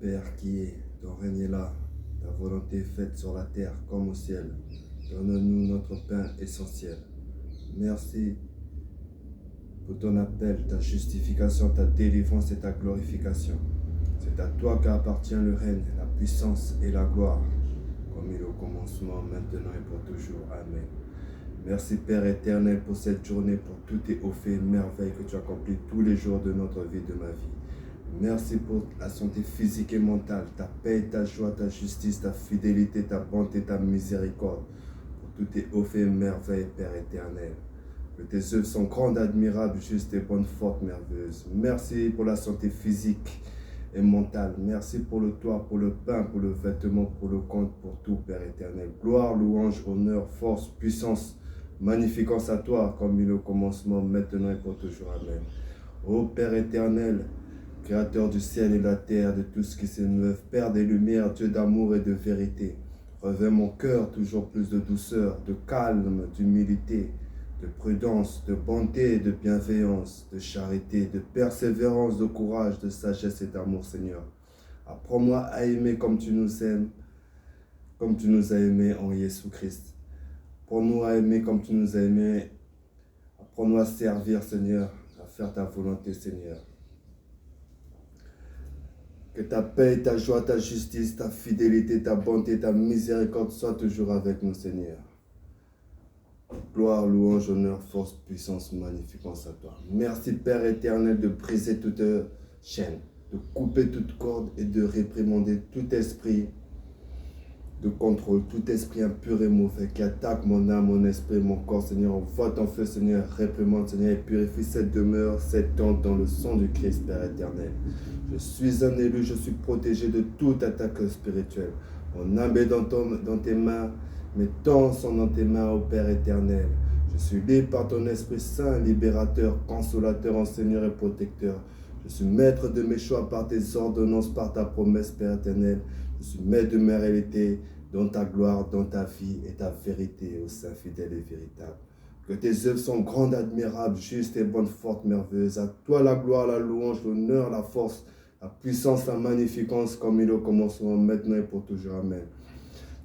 Père qui est, ton règne est là, ta volonté est faite sur la terre comme au ciel. Donne-nous notre pain essentiel. Merci pour ton appel, ta justification, ta délivrance et ta glorification. C'est à toi qu'appartient le règne, la puissance et la gloire, comme il est au commencement, maintenant et pour toujours. Amen. Merci Père éternel pour cette journée, pour tous tes hauts faits et merveilles que tu accomplis tous les jours de notre vie, de ma vie. Merci pour la santé physique et mentale, ta paix, ta joie, ta justice, ta fidélité, ta bonté, ta miséricorde. Pour tous tes hauts faits et merveilles, Père éternel. Que tes œuvres sont grandes, admirables, justes et bonnes, fortes, merveilleuses. Merci pour la santé physique et mentale. Merci pour le toit, pour le pain, pour le vêtement, pour le compte, pour tout, Père éternel. Gloire, louange, honneur, force, puissance, magnificence à toi, comme il est au commencement, maintenant et pour toujours. Amen. Ô Père éternel, Créateur du ciel et de la terre, de tout ce qui s'émeut, Père des lumières, Dieu d'amour et de vérité, revêt mon cœur toujours plus de douceur, de calme, d'humilité, de prudence, de bonté, de bienveillance, de charité, de persévérance, de courage, de sagesse et d'amour, Seigneur. Apprends-moi à aimer comme tu nous aimes, comme tu nous as aimés en Jésus-Christ. Apprends-nous à aimer comme tu nous as aimés. Apprends-nous à servir, Seigneur, à faire ta volonté, Seigneur. Que ta paix, ta joie, ta justice, ta fidélité, ta bonté, ta miséricorde soient toujours avec nous, Seigneur. Gloire, louange, honneur, force, puissance, magnificence à toi. Merci, Père éternel, de briser toute chaîne, de couper toute corde et de réprimander tout esprit de contrôle, tout esprit impur et mauvais qui attaque mon âme, mon esprit, mon corps, Seigneur. Envoie ton feu, Seigneur, réprimande, Seigneur, et purifie cette demeure, cette tente dans le sang du Christ, Père éternel. Je suis un élu, je suis protégé de toute attaque spirituelle. Mon âme est dans tes mains, mes temps sont dans tes mains, ô Père éternel. Je suis libre par ton Esprit Saint, libérateur, consolateur, enseigneur et protecteur. Je suis maître de mes choix par tes ordonnances, par ta promesse, Père éternel. Je suis maître de mes réalités, dans ta gloire, dans ta vie et ta vérité, ô Saint fidèle et véritable. Que tes œuvres sont grandes, admirables, justes et bonnes, fortes, merveilleuses. À toi la gloire, la louange, l'honneur, la force, la puissance, la magnificence, comme il est au commencement, maintenant et pour toujours. Amen.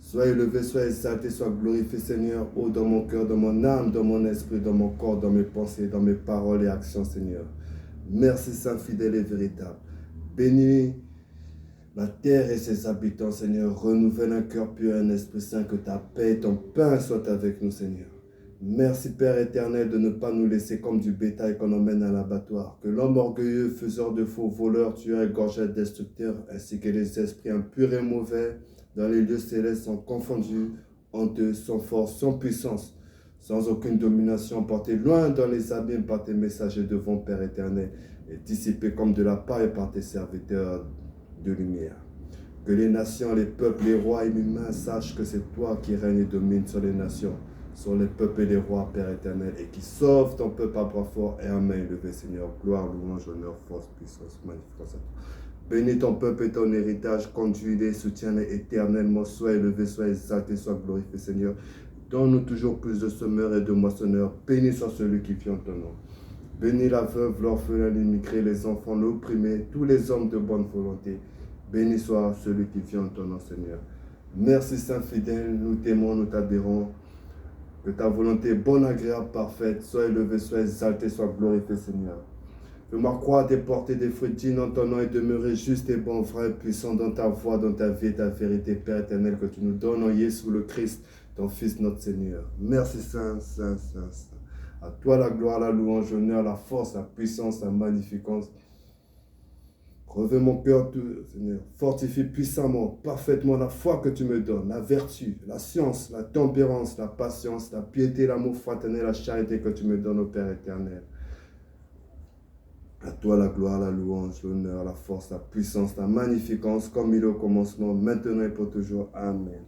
Sois élevé, sois exalté, sois glorifié, Seigneur, ô dans mon cœur, dans mon âme, dans mon esprit, dans mon corps, dans mes pensées, dans mes paroles et actions, Seigneur. Merci, Saint fidèle et véritable. Bénis la terre et ses habitants, Seigneur. Renouvelle un cœur pur et un esprit saint, que ta paix et ton pain soient avec nous, Seigneur. Merci, Père éternel, de ne pas nous laisser comme du bétail qu'on emmène à l'abattoir. Que l'homme orgueilleux, faiseur de faux, voleur, tueur, égorgeur, destructeur, ainsi que les esprits impurs et mauvais dans les lieux célestes sont confondus entre eux, sans force, sans puissance, sans aucune domination, portés loin dans les abîmes par tes messagers devant, Père éternel, et dissipés comme de la paille par tes serviteurs de lumière. Que les nations, les peuples, les rois et les humains sachent que c'est toi qui règnes et domines sur les nations, sur les peuples et les rois, Père éternel, et qui sauve ton peuple à bras fort et à main levée, Seigneur. Gloire, louange, honneur, force, puissance, magnificence à toi. Bénis ton peuple et ton héritage, conduis-les, soutiens-les éternellement. Sois élevé, sois exalté, sois glorifié, Seigneur. Donne-nous toujours plus de semeurs et de moissonneurs. Bénis soit celui qui vient en ton nom. Bénis la veuve, l'orphelin, l'immigré, les enfants, l'opprimé, tous les hommes de bonne volonté. Béni soit celui qui vient en ton nom, Seigneur. Merci, Saint fidèle, nous t'aimons, nous t'adhérons. Que ta volonté bonne, agréable, parfaite, sois élevée, sois exaltée, sois glorifiée, Seigneur. Fais-moi croire, déporter des fruits dignes en ton nom et demeurer juste et bon, vrai, puissant dans ta voie, dans ta vie et ta vérité, Père éternel, que tu nous donnes en Jésus le Christ, ton Fils, notre Seigneur. Merci, Saint, Saint, Saint, Saint. À toi la gloire, la louange, l'honneur, la force, la puissance, la magnificence. Revêt mon cœur, Seigneur. Fortifie puissamment, parfaitement la foi que tu me donnes, la vertu, la science, la tempérance, la patience, la piété, l'amour fraternel, la charité que tu me donnes, au Père éternel. À toi la gloire, la louange, l'honneur, la force, la puissance, la magnificence, comme il est au commencement, maintenant et pour toujours. Amen.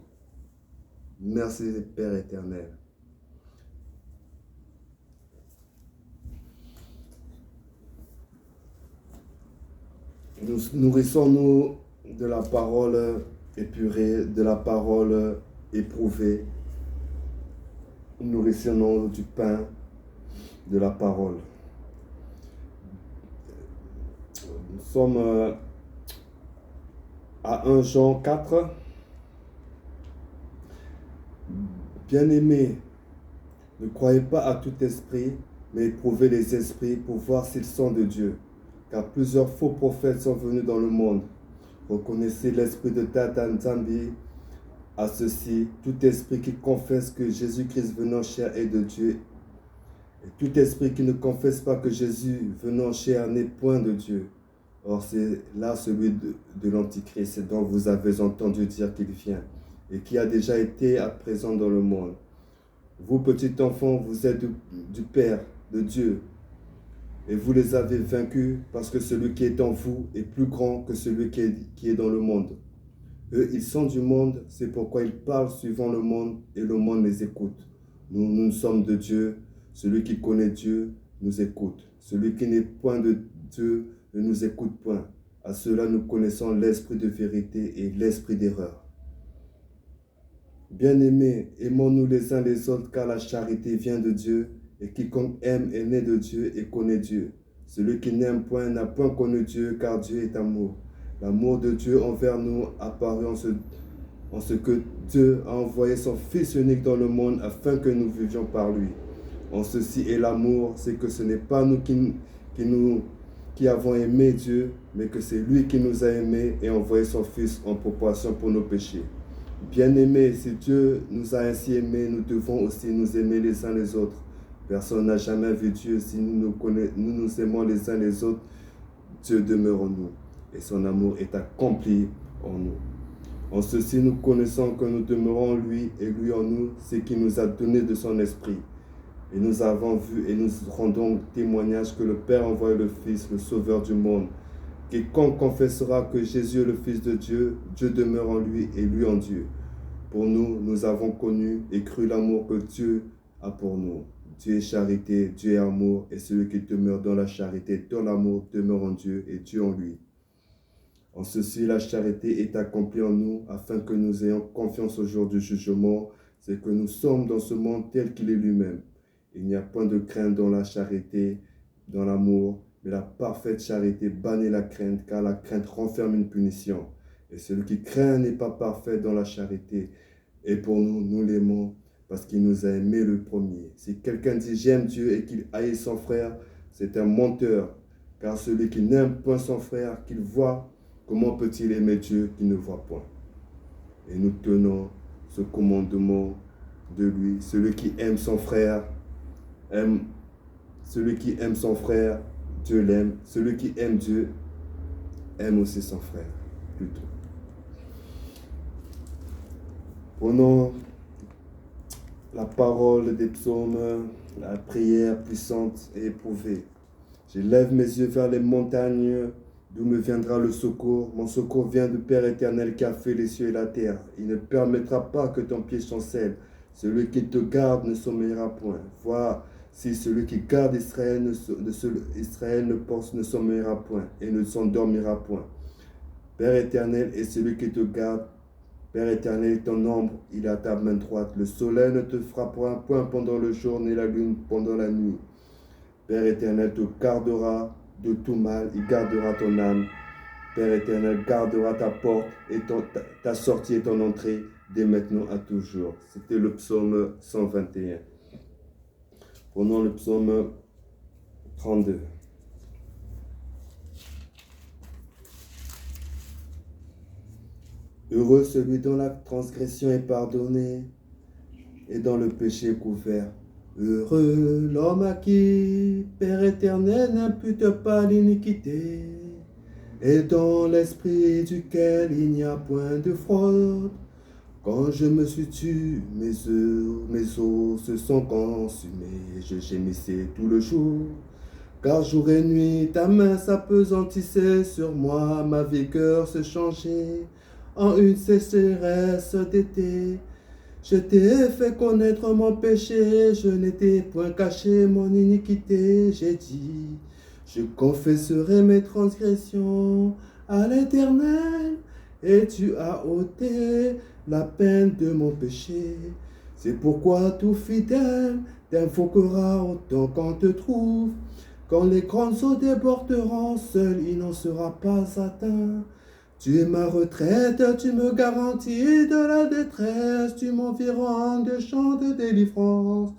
Merci, Père éternel. Nous nourrissons-nous de la parole épurée, de la parole éprouvée. Nourrissons-nous du pain de la parole. Nous sommes À 1 Jean 4, bien-aimés, ne croyez pas à tout esprit, mais éprouvez les esprits pour voir s'ils sont de Dieu. Car plusieurs faux prophètes sont venus dans le monde. Reconnaissez l'esprit de Tatan Zambi. À ceci, tout esprit qui confesse que Jésus-Christ venant en chair est de Dieu, et tout esprit qui ne confesse pas que Jésus venant en chair n'est point de Dieu. Or, c'est là celui de l'Antichrist, dont vous avez entendu dire qu'il vient, et qui a déjà été à présent dans le monde. Vous, petits enfants, vous êtes du Père, de Dieu, et vous les avez vaincus, parce que celui qui est en vous est plus grand que celui qui est dans le monde. Eux, ils sont du monde, c'est pourquoi ils parlent suivant le monde, et le monde les écoute. Nous sommes de Dieu. Celui qui connaît Dieu nous écoute. Celui qui n'est point de Dieu ne nous écoute point. À cela, nous connaissons l'esprit de vérité et l'esprit d'erreur. Bien-aimés, aimons-nous les uns les autres, car la charité vient de Dieu, et quiconque aime est né de Dieu et connaît Dieu. Celui qui n'aime point n'a point connu Dieu, car Dieu est amour. L'amour de Dieu envers nous apparut en ce que Dieu a envoyé son Fils unique dans le monde afin que nous vivions par lui. En ceci est l'amour, c'est que ce n'est pas nous qui avons aimé Dieu, mais que c'est lui qui nous a aimés et envoyé son Fils en proportion pour nos péchés. Bien-aimés, si Dieu nous a ainsi aimés, nous devons aussi nous aimer les uns les autres. Personne n'a jamais vu Dieu. Si nous nous aimons les uns les autres, Dieu demeure en nous et son amour est accompli en nous. En ceci, nous connaissons que nous demeurons en lui et lui en nous, c'est qu'il nous a donné de son esprit. Et nous avons vu et nous rendons témoignage que le Père envoie le Fils, le Sauveur du monde. Quiconque confessera que Jésus est le Fils de Dieu, Dieu demeure en lui et lui en Dieu. Pour nous, nous avons connu et cru l'amour que Dieu a pour nous. Dieu est charité, Dieu est amour, et celui qui demeure dans la charité, dans l'amour, demeure en Dieu et Dieu en lui. En ceci, la charité est accomplie en nous, afin que nous ayons confiance au jour du jugement, c'est que nous sommes dans ce monde tel qu'il est lui-même. Il n'y a point de crainte dans la charité, dans l'amour, mais la parfaite charité bannit la crainte, car la crainte renferme une punition. Et celui qui craint n'est pas parfait dans la charité. Et pour nous, nous l'aimons, parce qu'il nous a aimés le premier. Si quelqu'un dit « j'aime Dieu » et qu'il haït son frère, c'est un menteur. Car celui qui n'aime point son frère, qu'il voit, comment peut-il aimer Dieu qui ne voit point? Et nous tenons ce commandement de lui. Celui qui aime son frère, celui qui aime son frère, Dieu l'aime. Celui qui aime Dieu, aime aussi son frère, plutôt. Prenons la parole des psaumes, la prière puissante et éprouvée. Je lève mes yeux vers les montagnes, d'où me viendra le secours. Mon secours vient du Père éternel qui a fait les cieux et la terre. Il ne permettra pas que ton pied chancelle. Celui qui te garde ne sommeillera point. Vois, si celui qui garde Israël ne sommeillera point et ne s'endormira point. Père éternel est celui qui te garde. Père éternel, ton ombre, il est à ta main droite. Le soleil ne te frappera point pendant le jour, ni la lune pendant la nuit. Père éternel te gardera de tout mal, il gardera ton âme. Père éternel gardera ta porte et ta sortie et ton entrée dès maintenant à toujours. C'était le psaume 121. Prenons le psaume 32. Heureux celui dont la transgression est pardonnée et dont le péché est couvert. Heureux l'homme à qui Père éternel n'impute pas l'iniquité et dans l'esprit duquel il n'y a point de fraude. Quand je me suis tué, mes os se sont consumés, je gémissais tout le jour. Car jour et nuit, ta main s'apesantissait sur moi, ma vigueur se changeait en une sécheresse d'été. Je t'ai fait connaître mon péché, je n'étais point caché mon iniquité. J'ai dit, je confesserai mes transgressions à l'Éternel, et tu as ôté la peine de mon péché. C'est pourquoi tout fidèle t'invoquera autant qu'on te trouve. Quand les grandes eaux déborderont, seul il n'en sera pas atteint. Tu es ma retraite, tu me garantis de la détresse, tu m'environnes de chants de délivrance.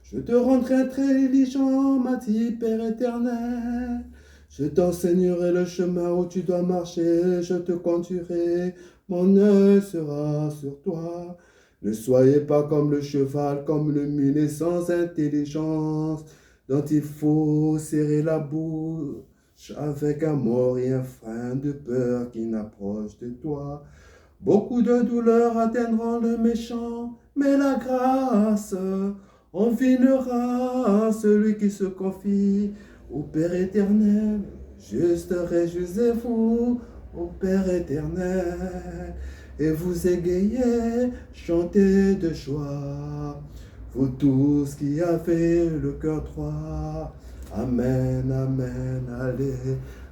Je te rendrai très diligent, m'a dit Père éternel. Je t'enseignerai le chemin où tu dois marcher, je te conduirai, mon œil sera sur toi. Ne soyez pas comme le cheval, comme le mulet sans intelligence, dont il faut serrer la bouche avec amour et un frein de peur qui n'approche de toi. Beaucoup de douleurs atteindront le méchant, mais la grâce envinera celui qui se confie au Père éternel. Juste réjouissez-vous au Père éternel, et vous égayez, chantez de joie, vous tous qui avez le cœur droit. Amen, amen,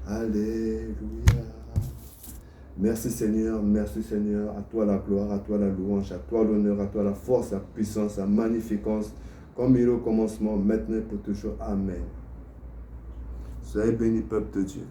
alléluia. Merci Seigneur, à toi la gloire, à toi la louange, à toi l'honneur, à toi la force, la puissance, la magnificence, comme il est au commencement, maintenant et pour toujours. Amen. Soyez bénis, peuple de Dieu.